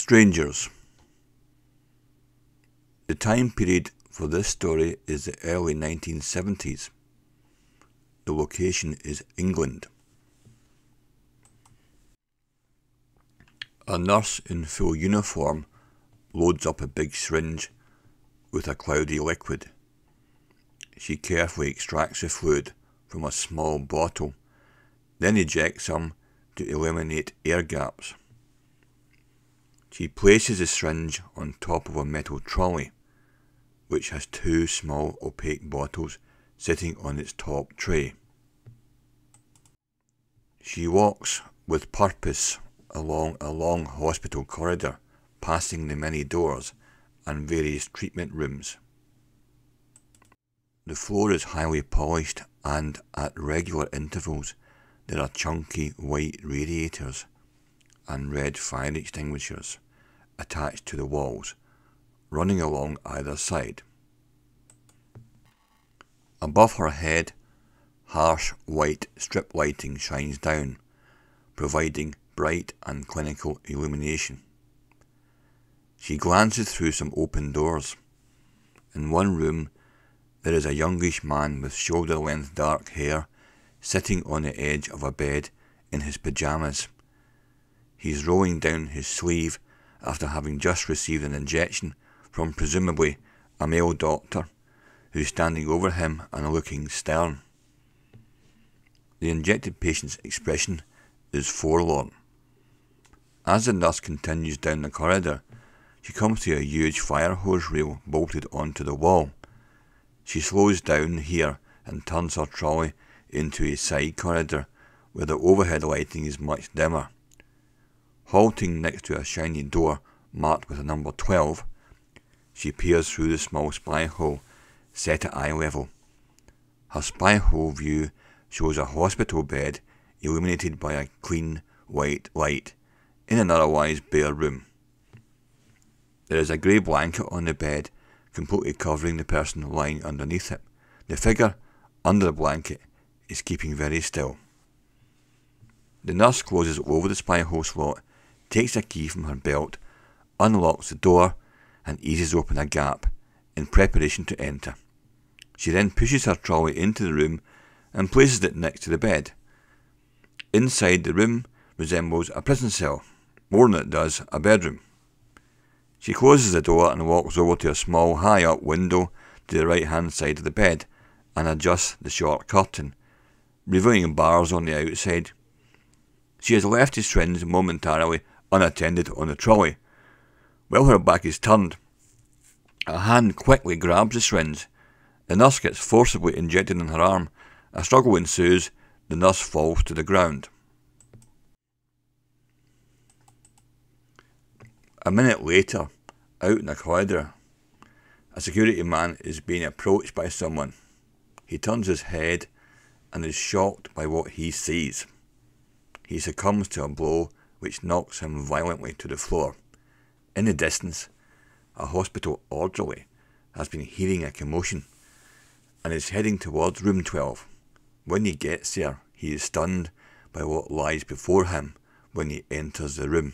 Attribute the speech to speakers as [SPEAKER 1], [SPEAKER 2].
[SPEAKER 1] Strangers. The time period for this story is the early 1970s. The location is England. A nurse in full uniform loads up a big syringe with a cloudy liquid. She carefully extracts the fluid from a small bottle, then ejects some to eliminate air gaps. She places the syringe on top of a metal trolley, which has two small opaque bottles sitting on its top tray. She walks with purpose along a long hospital corridor, passing the many doors and various treatment rooms. The floor is highly polished, and at regular intervals there are chunky white radiators and red fire extinguishers attached to the walls, running along either side. Above her head, harsh white strip lighting shines down, providing bright and clinical illumination. She glances through some open doors. In one room, there is a youngish man with shoulder-length dark hair sitting on the edge of a bed in his pyjamas. He's rolling down his sleeve after having just received an injection from presumably a male doctor who's standing over him and looking stern. The injected patient's expression is forlorn. As the nurse continues down the corridor, she comes to a huge fire hose rail bolted onto the wall. She slows down here and turns her trolley into a side corridor where the overhead lighting is much dimmer. Halting next to a shiny door marked with a number 12, she peers through the small spy hole set at eye level. Her spy hole view shows a hospital bed illuminated by a clean white light in an otherwise bare room. There is a grey blanket on the bed, completely covering the person lying underneath it. The figure under the blanket is keeping very still. The nurse closes over the spy hole slot, takes a key from her belt, unlocks the door and eases open a gap in preparation to enter. She then pushes her trolley into the room and places it next to the bed. Inside, the room resembles a prison cell, more than it does a bedroom. She closes the door and walks over to a small high-up window to the right-hand side of the bed and adjusts the short curtain, revealing bars on the outside. She has left the syringe momentarily unattended on the trolley. While her back is turned, a hand quickly grabs the syringe. The nurse gets forcibly injected in her arm. A struggle ensues. The nurse falls to the ground. A minute later, out in the corridor, a security man is being approached by someone. He turns his head and is shocked by what he sees. He succumbs to a blow which knocks him violently to the floor. In the distance, a hospital orderly has been hearing a commotion and is heading towards room 12. When he gets there, he is stunned by what lies before him when he enters the room.